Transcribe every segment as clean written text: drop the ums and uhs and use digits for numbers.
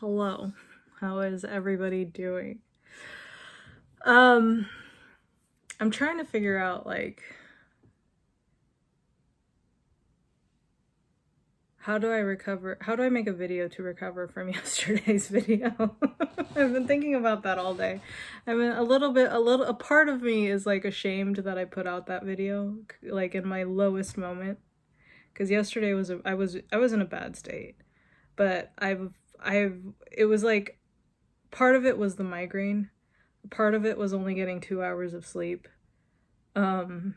Hello. How is everybody doing? I'm trying to figure out how do I make a video to recover from yesterday's video? I've been thinking about that all day. I mean, a part of me is like ashamed that I put out that video like in my lowest moment, because yesterday I was in a bad state. But it was like part of it was the migraine. Part of it was only getting 2 hours of sleep. And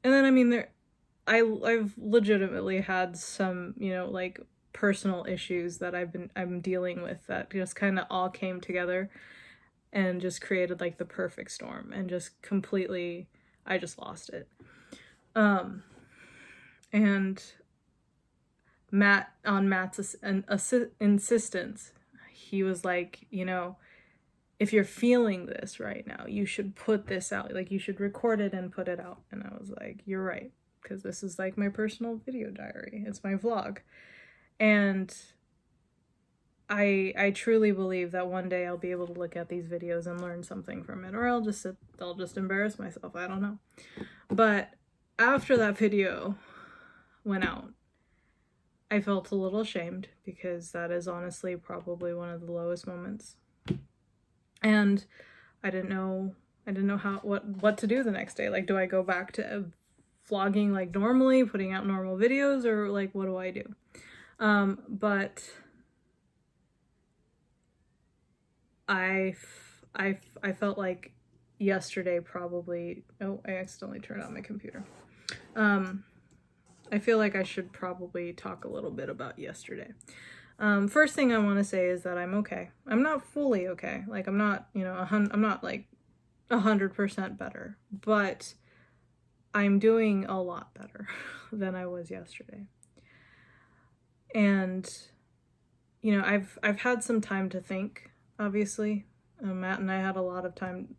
then I mean I've legitimately had some, like personal issues that I'm dealing with that just kind of all came together and just created like the perfect storm, and just completely I just lost it. And Matt's insistence, he was like, if you're feeling this right now, you should put this out. Like, you should record it and put it out. And I was like, you're right, because this is like my personal video diary. It's my vlog. And I truly believe that one day I'll be able to look at these videos and learn something from it, or I'll just embarrass myself. I don't know. But after that video went out, I felt a little ashamed, because that is honestly probably one of the lowest moments. And I didn't know what to do the next day. Like, do I go back to vlogging like normally, putting out normal videos, or like what do I do? But I felt like yesterday probably, oh, I accidentally turned on my computer. I feel like I should probably talk a little bit about yesterday. First thing I want to say is that I'm okay. I'm not fully okay. Like, I'm not, I'm not like 100% better, but I'm doing a lot better than I was yesterday. And, I've had some time to think, obviously. Matt and I had a lot of time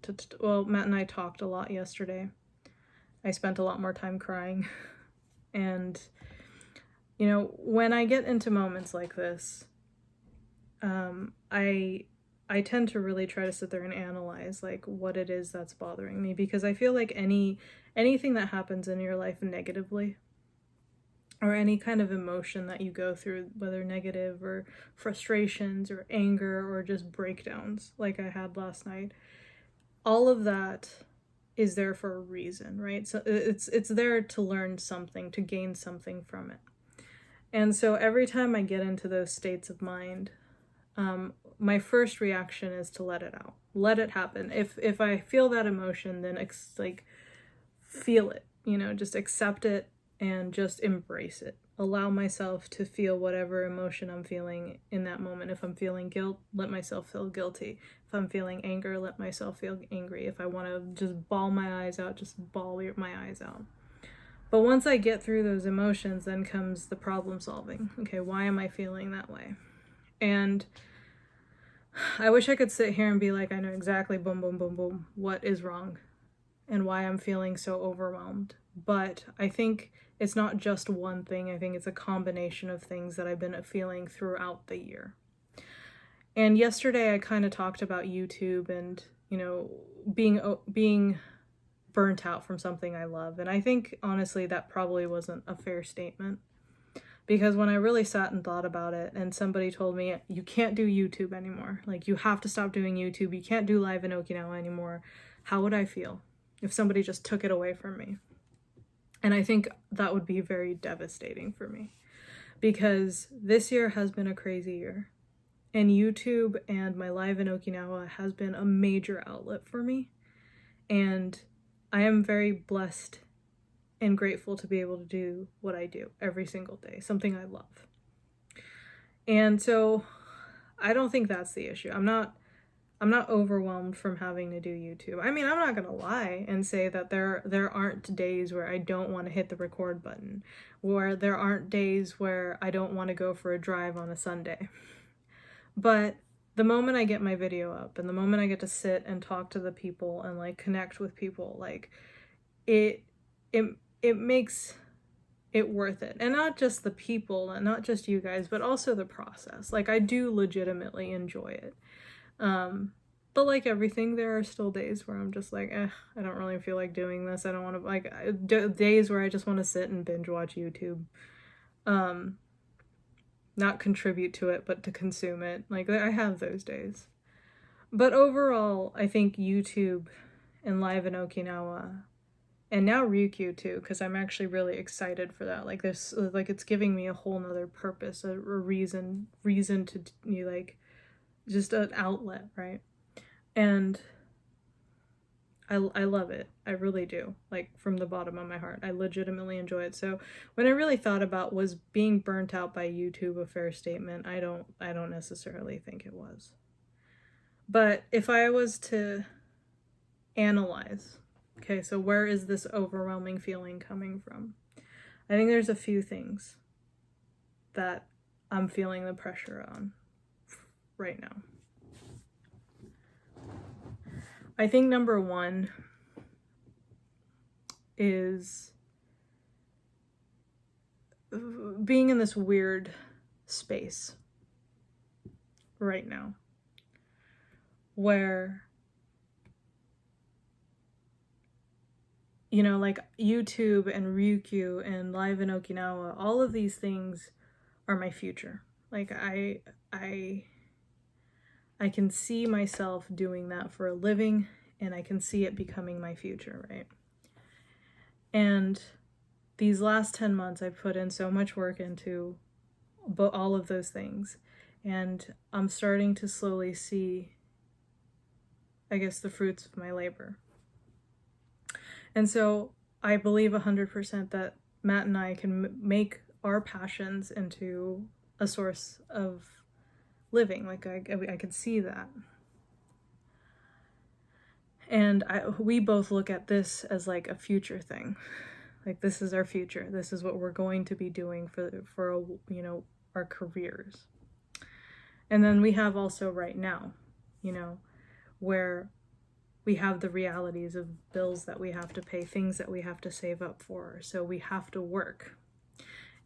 Matt and I talked a lot yesterday. I spent a lot more time crying. And, when I get into moments like this, I tend to really try to sit there and analyze like what it is that's bothering me, because I feel like anything that happens in your life negatively, or any kind of emotion that you go through, whether negative or frustrations or anger or just breakdowns like I had last night, all of that is there for a reason, right? So it's there to learn something, to gain something from it. And so every time I get into those states of mind, my first reaction is to let it out, let it happen. If I feel that emotion, then feel it, just accept it and just embrace it. Allow myself to feel whatever emotion I'm feeling in that moment. If I'm feeling guilt, let myself feel guilty. If I'm feeling anger, let myself feel angry. If I want to just bawl my eyes out, just bawl my eyes out. But once I get through those emotions, then comes the problem solving. Okay, why am I feeling that way? And I wish I could sit here and be like, I know exactly, boom, boom, boom, boom, what is wrong and why I'm feeling so overwhelmed. But I think it's not just one thing. I think it's a combination of things that I've been feeling throughout the year. And yesterday I kind of talked about YouTube and, being burnt out from something I love. And I think, honestly, that probably wasn't a fair statement. Because when I really sat and thought about it, and somebody told me, you can't do YouTube anymore. Like, you have to stop doing YouTube. You can't do live in Okinawa anymore. How would I feel if somebody just took it away from me? And I think that would be very devastating for me, because this year has been a crazy year. And YouTube and my live in Okinawa has been a major outlet for me. And I am very blessed and grateful to be able to do what I do every single day, something I love. And so I don't think that's the issue. I'm not overwhelmed from having to do YouTube. I mean, I'm not gonna lie and say that there aren't days where I don't want to hit the record button, or there aren't days where I don't want to go for a drive on a Sunday. But the moment I get my video up, and the moment I get to sit and talk to the people and like connect with people, like it makes it worth it. And not just the people, and not just you guys, but also the process. Like, I do legitimately enjoy it. But like everything, there are still days where I'm just like, I don't really feel like doing this. I don't want to, like, days where I just want to sit and binge watch YouTube. Not contribute to it, but to consume it. Like, I have those days. But overall, I think YouTube and Live in Okinawa, and now Ryukyu too, because I'm actually really excited for that. Like, this, like, it's giving me a whole nother purpose, a reason to, like, just an outlet, right? And I love it. I really do. Like, from the bottom of my heart. I legitimately enjoy it. So when I really thought about, was being burnt out by YouTube a fair statement, I don't necessarily think it was. But if I was to analyze, okay, so where is this overwhelming feeling coming from? I think there's a few things that I'm feeling the pressure on right now. I think number one is being in this weird space right now where, you know, like YouTube and Ryukyu and Live in Okinawa, all of these things are my future. Like, I can see myself doing that for a living, and I can see it becoming my future, right? And these last 10 months, I've put in so much work into all of those things, and I'm starting to slowly see, I guess, the fruits of my labor. And so I believe 100% that Matt and I can make our passions into a source of living. Like, I could see that. And we both look at this as like a future thing. Like, this is our future. This is what we're going to be doing for you know, our careers. And then we have also right now, you know, where we have the realities of bills that we have to pay, things that we have to save up for. So we have to work.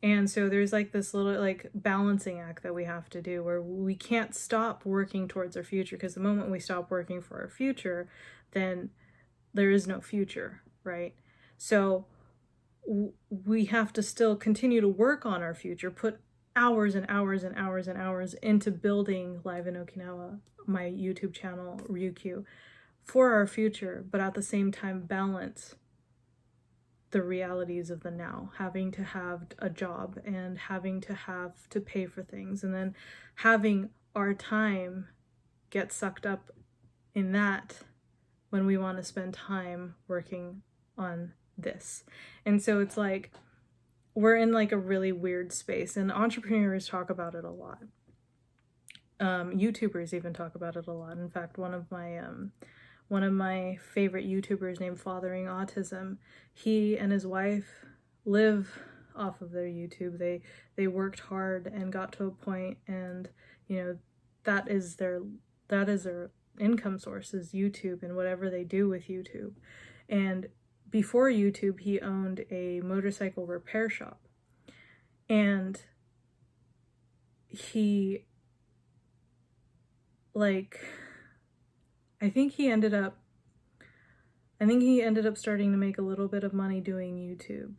And so there's like this little like balancing act that we have to do where we can't stop working towards our future, because the moment we stop working for our future, then there is no future, right? So we have to still continue to work on our future, put hours and hours and hours and hours into building Live in Okinawa, my YouTube channel, Ryukyu, for our future, but at the same time balance the realities of the now, having to have a job and having to have to pay for things, and then having our time get sucked up in that when we want to spend time working on this. And so it's like we're in like a really weird space, and entrepreneurs talk about it a lot. YouTubers even talk about it a lot. In fact, one of my favorite YouTubers named Fathering Autism, he and his wife live off of their YouTube. They worked hard and got to a point, and you know, that is their income source, is YouTube and whatever they do with YouTube. And before YouTube, he owned a motorcycle repair shop, and he, like, I think he ended up starting to make a little bit of money doing YouTube,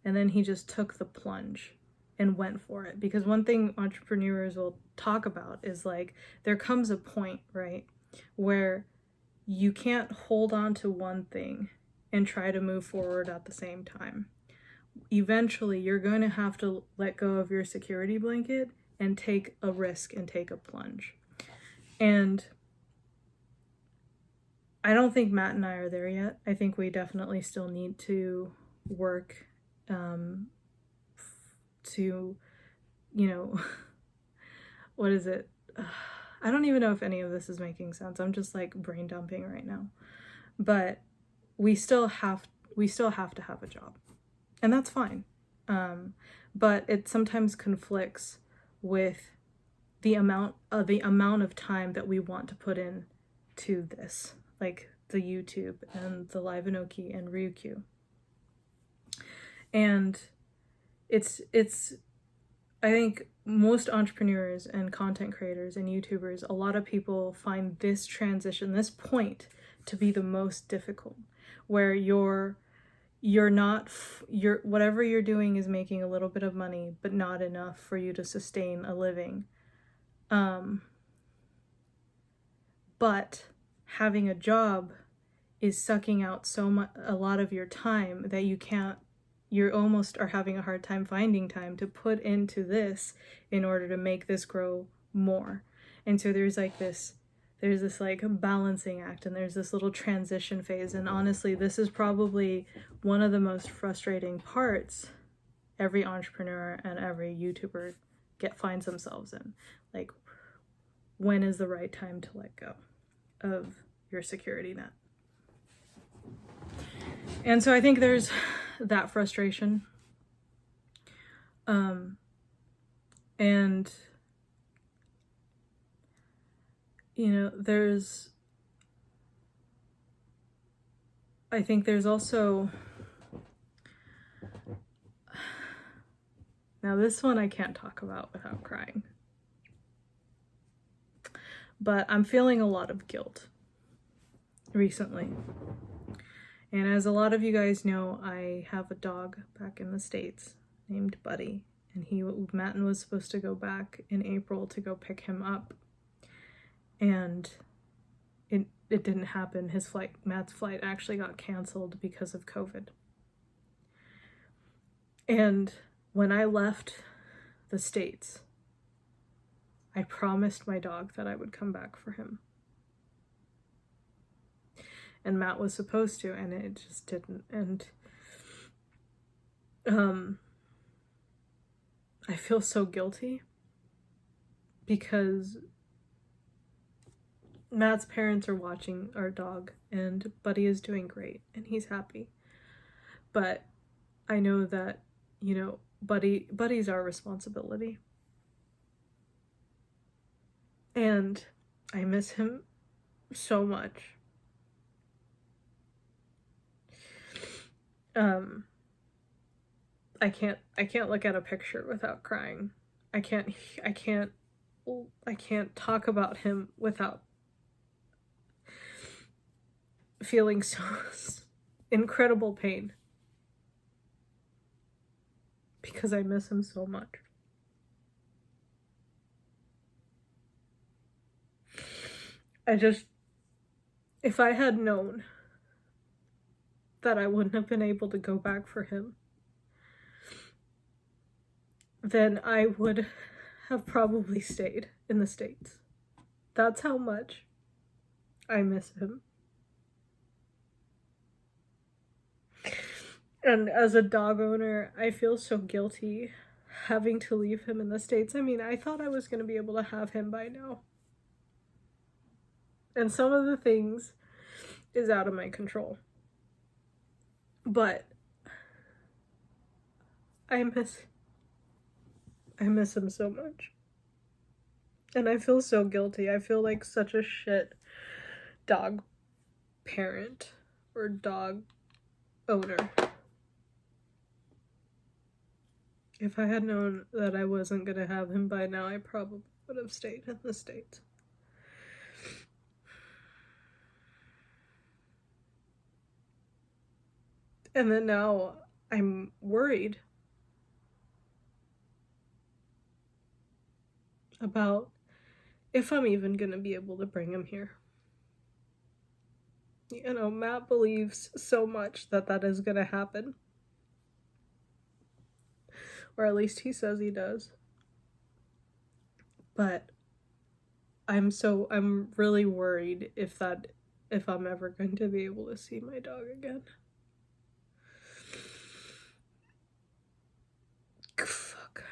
and then he just took the plunge and went for it. Because one thing entrepreneurs will talk about is like, there comes a point, right, where you can't hold on to one thing and try to move forward at the same time. Eventually, you're going to have to let go of your security blanket and take a risk and take a plunge. And I don't think Matt and I are there yet. I think we definitely still need to work to, you know, what is it? I don't even know if any of this is making sense. I'm just like brain dumping right now. But we still have to have a job. And that's fine. But it sometimes conflicts with the amount of time that we want to put in to this, like the YouTube and the Live in Oki and Ryukyu. And it's I think most entrepreneurs and content creators and YouTubers, a lot of people find this transition, this point, to be the most difficult, where you're not you're whatever you're doing is making a little bit of money, but not enough for you to sustain a living. But having a job is sucking out a lot of your time that you almost are having a hard time finding time to put into this in order to make this grow more. And so there's this like balancing act, and there's this little transition phase. And honestly, this is probably one of the most frustrating parts every entrepreneur and every YouTuber finds themselves in. Like, when is the right time to let go of your security net? And so I think there's that frustration. And, I think there's also, now this one I can't talk about without crying, but I'm feeling a lot of guilt recently. And as a lot of you guys know, I have a dog back in the States named Buddy, and Matt was supposed to go back in April to go pick him up, and it didn't happen. Matt's flight actually got canceled because of COVID. And when I left the States, I promised my dog that I would come back for him. And Matt was supposed to, and it just didn't. And I feel so guilty because Matt's parents are watching our dog, and Buddy is doing great, and he's happy. But I know that, Buddy's our responsibility. And I miss him so much. I can't look at a picture without crying. I can't talk about him without feeling so incredible pain, because I miss him so much. If I had known that I wouldn't have been able to go back for him, then I would have probably stayed in the States. That's how much I miss him. And as a dog owner, I feel so guilty having to leave him in the States. I mean, I thought I was going to be able to have him by now. And some of the things is out of my control. But I miss him so much. And I feel so guilty. I feel like such a shit dog parent or dog owner. If I had known that I wasn't going to have him by now, I probably would have stayed in the States. And then now I'm worried about if I'm even going to be able to bring him here. Matt believes so much that is going to happen. Or at least he says he does. But I'm really worried if I'm ever going to be able to see my dog again. Fuck.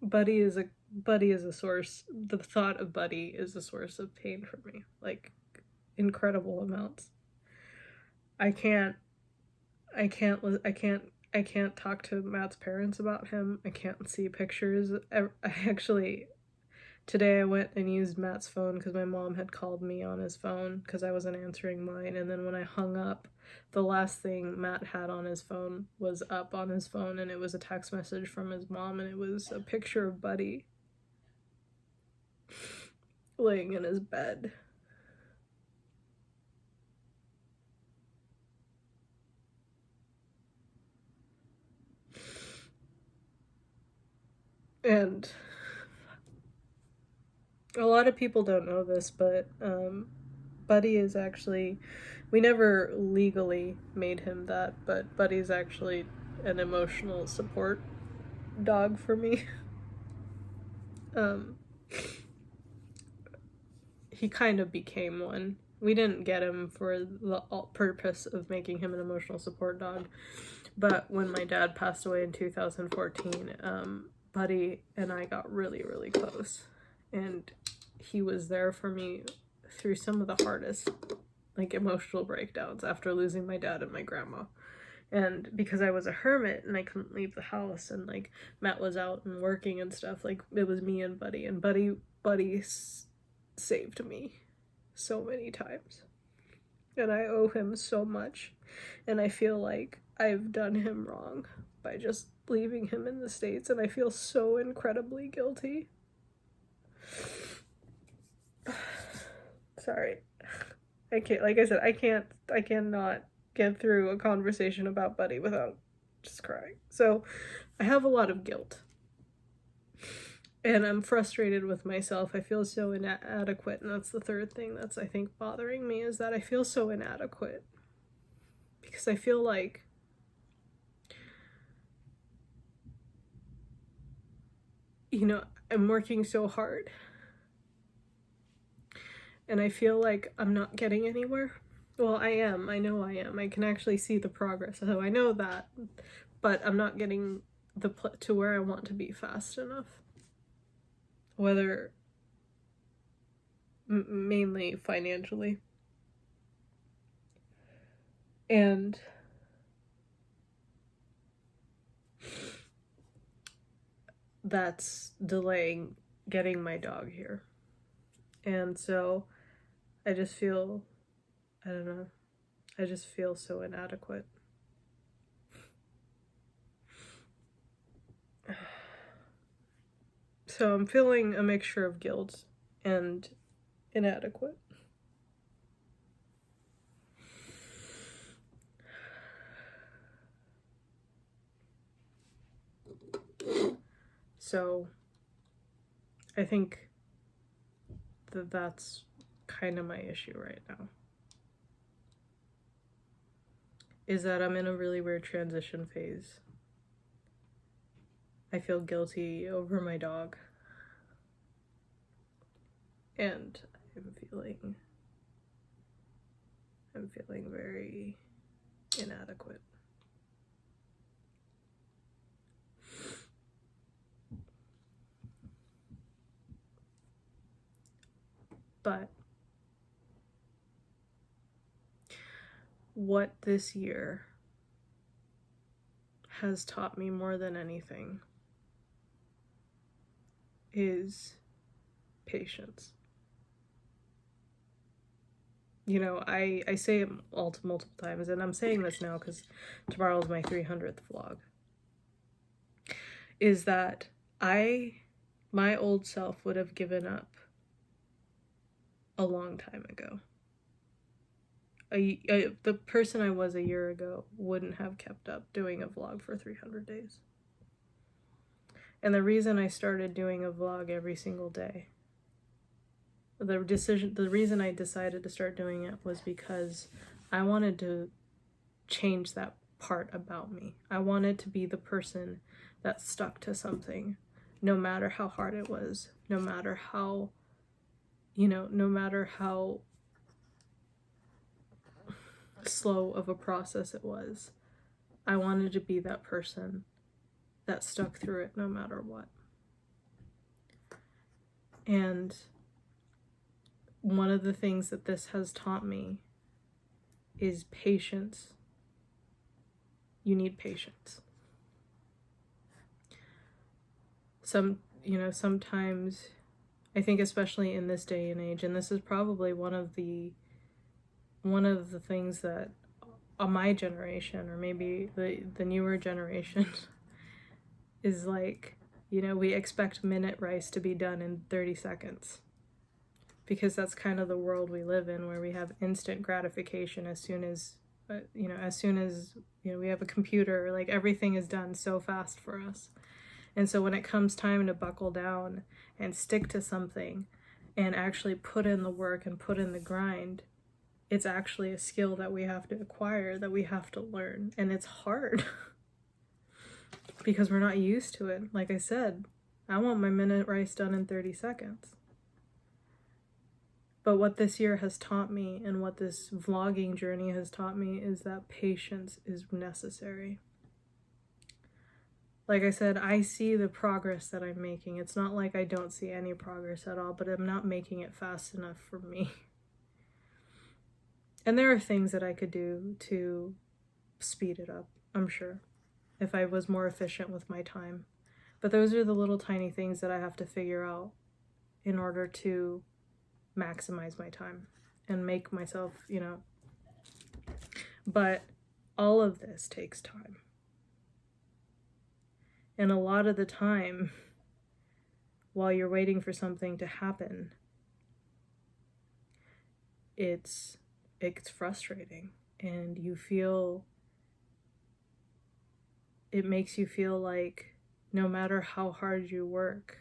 Buddy is a source. The thought of Buddy is a source of pain for me, like incredible amounts. I can't talk to Matt's parents about him. I can't see pictures. Today I went and used Matt's phone because my mom had called me on his phone because I wasn't answering mine. And then when I hung up, the last thing Matt had on his phone was up on his phone, and it was a text message from his mom, and it was a picture of Buddy laying in his bed. And a lot of people don't know this, but Buddy is actually, we never legally made him that, but Buddy's actually an emotional support dog for me. He kind of became one. We didn't get him for the purpose of making him an emotional support dog, but when my dad passed away in 2014, Buddy and I got really, really close, and he was there for me through some of the hardest, like, emotional breakdowns after losing my dad and my grandma. And because I was a hermit and I couldn't leave the house, and like Matt was out and working and stuff, like it was me and Buddy, and Buddy saved me so many times, and I owe him so much, and I feel like I've done him wrong by just leaving him in the States, and I feel so incredibly guilty. Sorry, I can't, like I said, I cannot get through a conversation about Buddy without just crying. So I have a lot of guilt, and I'm frustrated with myself. I feel so inadequate, and that's the third thing that's, I think, bothering me, is that I feel so inadequate, because I feel like I'm working so hard, and I feel like I'm not getting anywhere. Well, I am. I know I am. I can actually see the progress, so I know that, but I'm not getting to where I want to be fast enough. Whether mainly financially, and that's delaying getting my dog here. And so I just feel, I don't know, I just feel so inadequate. So I'm feeling a mixture of guilt and inadequate. So I think that that's kind of my issue right now, is that I'm in a really weird transition phase. I feel guilty over my dog, and I'm feeling very inadequate. But what this year has taught me more than anything is patience. I say it multiple times, and I'm saying this now because tomorrow is my 300th vlog, is that my old self would have given up a long time ago. The person I was a year ago wouldn't have kept up doing a vlog for 300 days. And the reason I started doing a vlog every single day, the reason I decided to start doing it was because I wanted to change that part about me. I wanted to be the person that stuck to something, no matter how hard it was, no matter how slow of a process it was. I wanted to be that person that stuck through it no matter what. And one of the things that this has taught me is patience. You need patience. Sometimes I think especially in this day and age, and this is probably one of the things that my generation, or maybe the newer generation, is like, you know, we expect minute rice to be done in 30 seconds. Because that's kind of the world we live in, where we have instant gratification as soon as, you know, we have a computer, like everything is done so fast for us. And so when it comes time to buckle down and stick to something and actually put in the work and put in the grind, it's actually a skill that we have to acquire, that we have to learn. And it's hard because we're not used to it. Like I said, I want my minute rice done in 30 seconds. But what this year has taught me, and what this vlogging journey has taught me, is that patience is necessary. Like I said, I see the progress that I'm making. It's not like I don't see any progress at all, but I'm not making it fast enough for me. And there are things that I could do to speed it up, I'm sure, if I was more efficient with my time. But those are the little tiny things that I have to figure out in order to maximize my time and make myself, you know. But all of this takes time. And a lot of the time, while you're waiting for something to happen, it's frustrating, and it makes you feel like no matter how hard you work,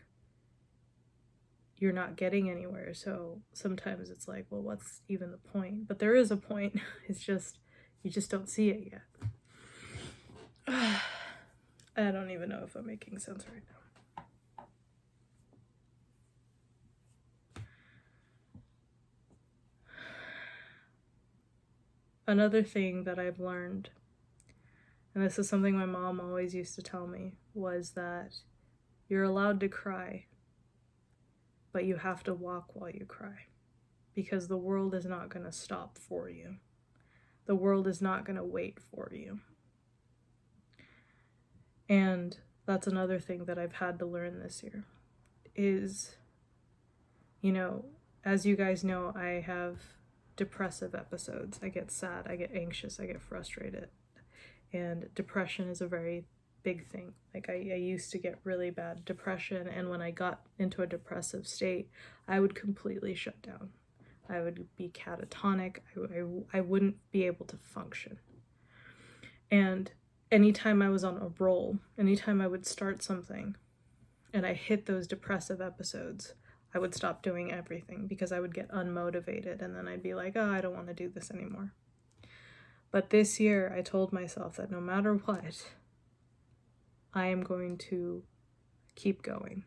you're not getting anywhere. So sometimes it's like, well, what's even the point? But there is a point. It's just, you just don't see it yet. I don't even know if I'm making sense right now. Another thing that I've learned, and this is something my mom always used to tell me, was that you're allowed to cry, but you have to walk while you cry, because the world is not going to stop for you. The world is not going to wait for you. And that's another thing that I've had to learn this year is, you know, as you guys know, I have depressive episodes. I get sad, I get anxious, I get frustrated. And depression is a very big thing. Like I used to get really bad depression, and when I got into a depressive state, I would completely shut down. I would be catatonic. I wouldn't be able to function. And anytime I was on a roll, anytime I would start something and I hit those depressive episodes, I would stop doing everything because I would get unmotivated, and then I'd be like, oh, I don't want to do this anymore. But this year, I told myself that no matter what, I am going to keep going.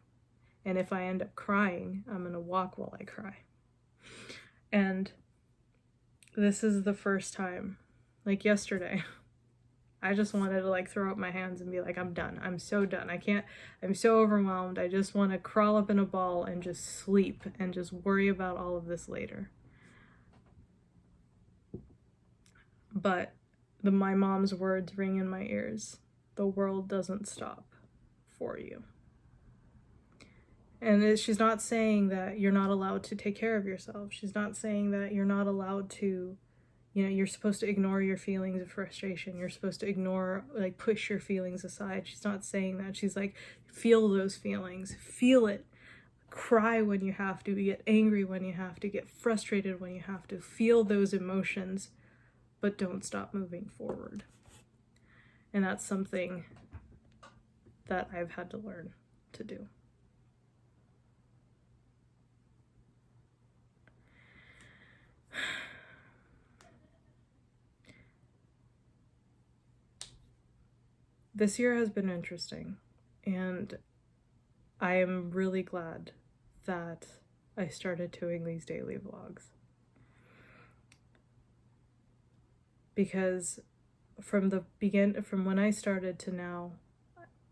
And if I end up crying, I'm going to walk while I cry. And this is the first time, like yesterday, I just wanted to like throw up my hands and be like, I'm done. I'm so done. I'm so overwhelmed. I just want to crawl up in a ball and just sleep and just worry about all of this later. But my mom's words ring in my ears. The world doesn't stop for you. And she's not saying that you're not allowed to take care of yourself. She's not saying that you're not allowed to, you know, you're supposed to ignore your feelings of frustration. You're supposed to ignore, like, push your feelings aside. She's not saying that. She's like, feel those feelings. Feel it. Cry when you have to. Get angry when you have to. Get frustrated when you have to. Feel those emotions, but don't stop moving forward. And that's something that I've had to learn to do. This year has been interesting, and I am really glad that I started doing these daily vlogs. Because from when I started to now,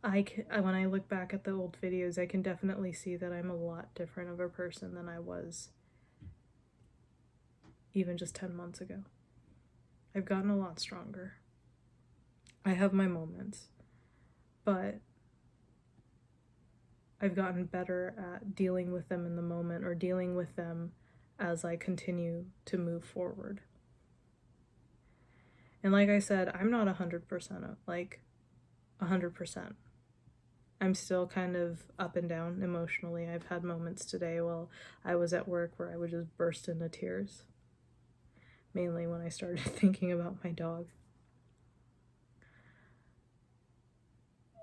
when I look back at the old videos, I can definitely see that I'm a lot different of a person than I was even just 10 months ago. I've gotten a lot stronger. I have my moments, but I've gotten better at dealing with them in the moment, or dealing with them as I continue to move forward. And like I said, I'm not 100%, like 100%. I'm still kind of up and down emotionally. I've had moments today while I was at work where I would just burst into tears. Mainly when I started thinking about my dog.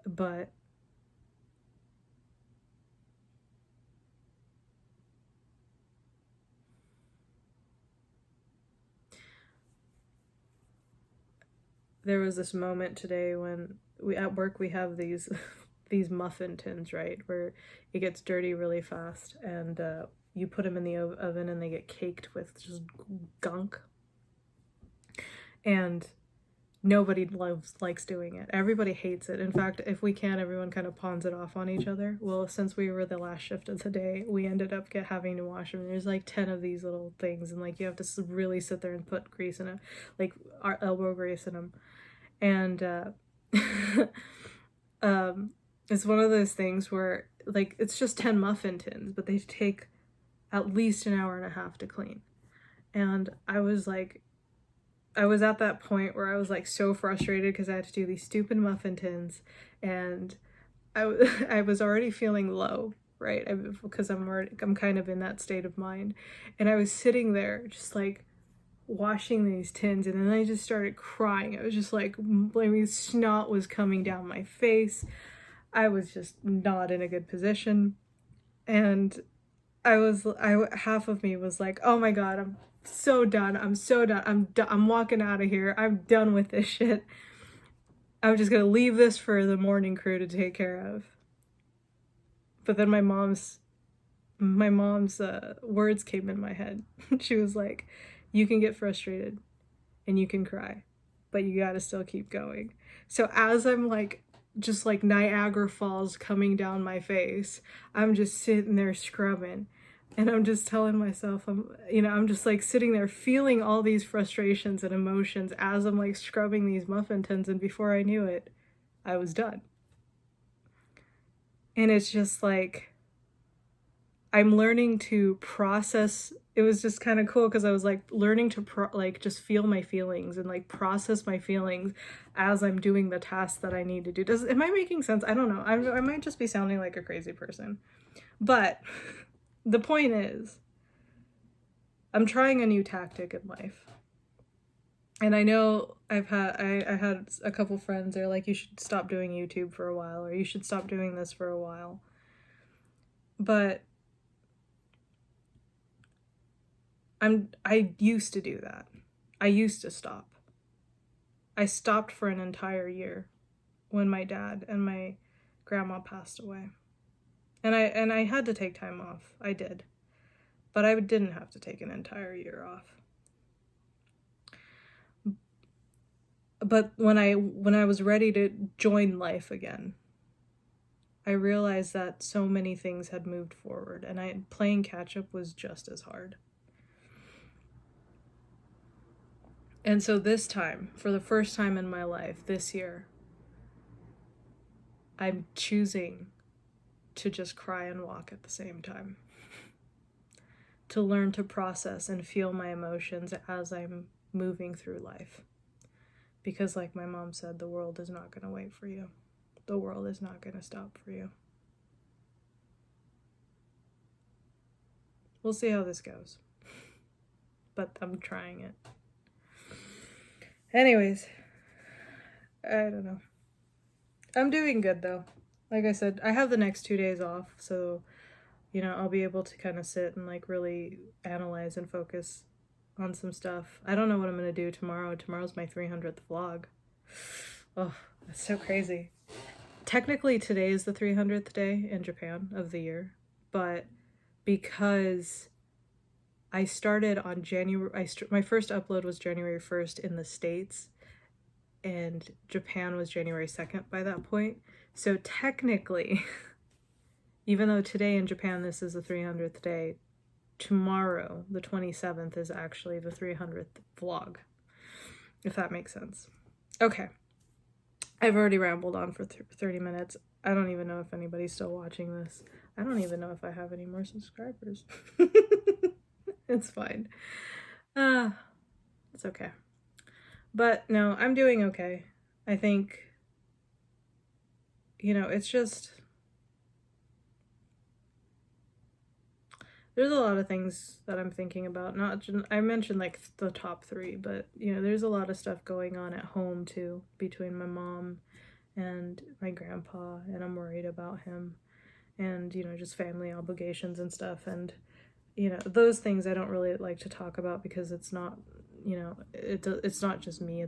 But there was this moment today when at work we have these these muffin tins, right, where it gets dirty really fast, and you put them in the oven and they get caked with just gunk. And nobody likes doing it. Everybody hates it. In fact, if we can, everyone kind of pawns it off on each other. Well, since we were the last shift of the day, we ended up having to wash them. There's like 10 of these little things, and like you have to really sit there and put grease in it, like our elbow grease in them. And it's one of those things where like it's just 10 muffin tins, but they take at least an hour and a half to clean. And I was at that point where I was like so frustrated because I had to do these stupid muffin tins, and I was already feeling low, right? Because I'm kind of in that state of mind, and I was sitting there just like washing these tins, and then I just started crying. I was just like, snot was coming down my face. I was just not in a good position, and half of me was like, oh my God, I'm so done. I'm walking out of here. I'm done with this shit. I'm just gonna leave this for the morning crew to take care of. But then my mom's words came in my head. She was like, you can get frustrated and you can cry, but you gotta still keep going. So as I'm like, just like Niagara Falls coming down my face, I'm just sitting there scrubbing. And I'm just telling myself, I'm just like sitting there feeling all these frustrations and emotions as I'm like scrubbing these muffin tins. And before I knew it, I was done. And it's just like, I'm learning to process. It was just kind of cool because I was like learning to just feel my feelings and like process my feelings as I'm doing the tasks that I need to do. Am I making sense? I don't know. I might just be sounding like a crazy person. But the point is, I'm trying a new tactic in life. And I know I had a couple friends, they're like, you should stop doing YouTube for a while, or you should stop doing this for a while. But I used to do that. I used to stop. I stopped for an entire year when my dad and my grandma passed away. And I had to take time off. I did. But I didn't have to take an entire year off. But when I was ready to join life again, I realized that so many things had moved forward, and playing catch up was just as hard. And so this time, for the first time in my life this year, I'm choosing to just cry and walk at the same time. To learn to process and feel my emotions as I'm moving through life. Because like my mom said, the world is not going to wait for you. The world is not going to stop for you. We'll see how this goes. But I'm trying it. Anyways, I don't know. I'm doing good though. Like I said, I have the next 2 days off, so I'll be able to kind of sit and like really analyze and focus on some stuff. I don't know what I'm going to do tomorrow. Tomorrow's my 300th vlog. Oh, that's so crazy. Technically, today is the 300th day in Japan of the year, but because I started on my first upload was January 1st in the States, and Japan was January 2nd by that point. So technically, even though today in Japan this is the 300th day, tomorrow, the 27th, is actually the 300th vlog, if that makes sense. Okay. I've already rambled on for 30 minutes. I don't even know if anybody's still watching this. I don't even know if I have any more subscribers. It's fine. It's okay. But no, I'm doing okay. I think, you know, it's just, there's a lot of things that I'm thinking about. Not just, I mentioned like the top 3, but you know, there's a lot of stuff going on at home too, between my mom and my grandpa, and I'm worried about him, and you know, just family obligations and stuff. And you know, those things I don't really like to talk about because it's not, you know, it's not just me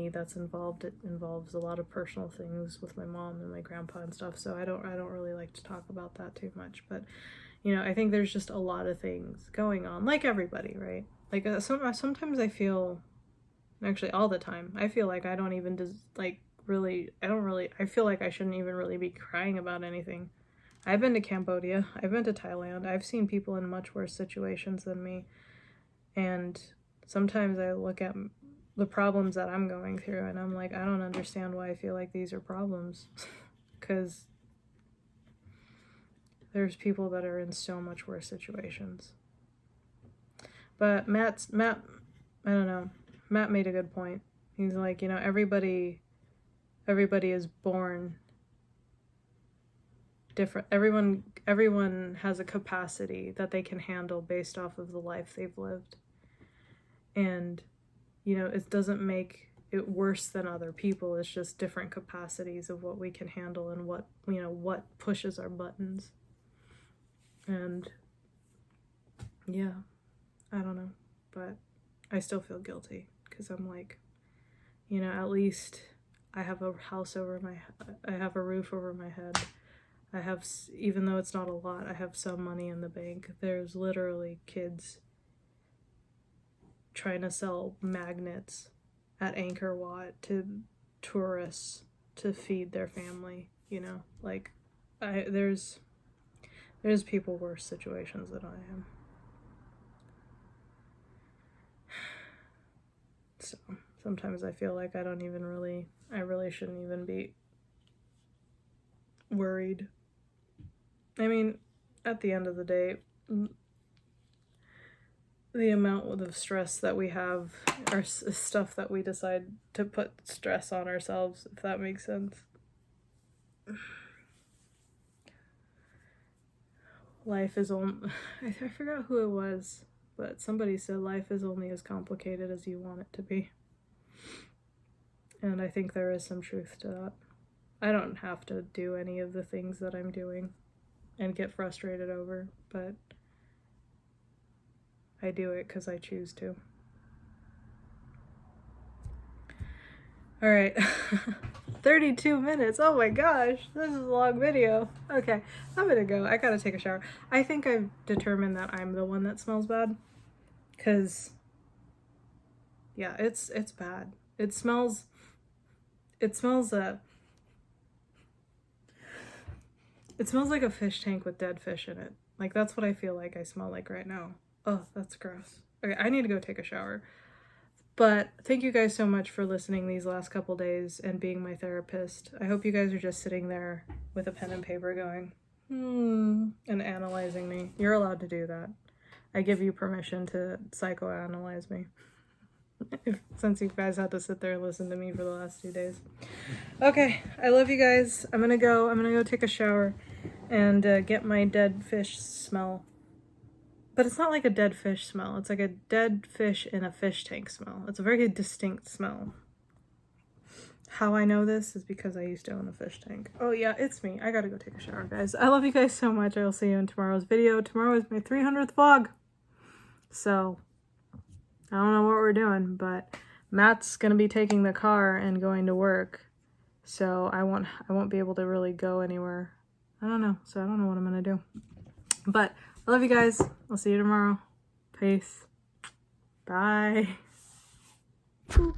that's involved. It involves a lot of personal things with my mom and my grandpa and stuff, so I don't really like to talk about that too much. But you know, I think there's just a lot of things going on, like everybody, right? Like sometimes I feel, actually all the time, I feel like I don't even I feel like I shouldn't even really be crying about anything. I've been to Cambodia, I've been to Thailand, I've seen people in much worse situations than me, and sometimes I look at the problems that I'm going through and I'm like, I don't understand why I feel like these are problems, because there's people that are in so much worse situations. But Matt, I don't know, Matt made a good point. He's like, you know, everybody is born different. Everyone has a capacity that they can handle based off of the life they've lived. And, you know, it doesn't make it worse than other people. It's just different capacities of what we can handle and what, you know, what pushes our buttons. And yeah, I don't know, but I still feel guilty because I'm like, you know, at least I have a house over my head. I have a roof over my head. I have, even though it's not a lot, I have some money in the bank. There's literally kids trying to sell magnets at Angkor Wat to tourists to feed their family, you know, like there's people worse situations than I am. So sometimes I feel like I really shouldn't even be worried. I mean, at the end of the day, the amount of stress that we have or stuff that we decide to put stress on ourselves, if that makes sense. Life is only, I forgot who it was, but somebody said life is only as complicated as you want it to be. And I think there is some truth to that. I don't have to do any of the things that I'm doing and get frustrated over, but I do it because I choose to. All right. 32 minutes. Oh my gosh, this is a long video. Okay, I'm gonna go. I gotta take a shower. I think I've determined that I'm the one that smells bad, because yeah, it's bad. It smells like a fish tank with dead fish in it. Like, that's what I feel like I smell like right now. Oh, that's gross. Okay, I need to go take a shower. But thank you guys so much for listening these last couple days and being my therapist. I hope you guys are just sitting there with a pen and paper going, and analyzing me. You're allowed to do that. I give you permission to psychoanalyze me. Since you guys had to sit there and listen to me for the last 2 days. Okay, I love you guys. I'm gonna go take a shower and get my dead fish smell. But it's not like a dead fish smell. It's like a dead fish in a fish tank smell. It's a very distinct smell. How I know this is because I used to own a fish tank. Oh yeah, it's me. I gotta go take a shower, guys. I love you guys so much. I will see you in tomorrow's video. Tomorrow is my 300th vlog. So, I don't know what we're doing, but Matt's gonna be taking the car and going to work. So I won't be able to really go anywhere. I don't know. So I don't know what I'm gonna do. But I love you guys. I'll see you tomorrow. Peace. Bye. Boop.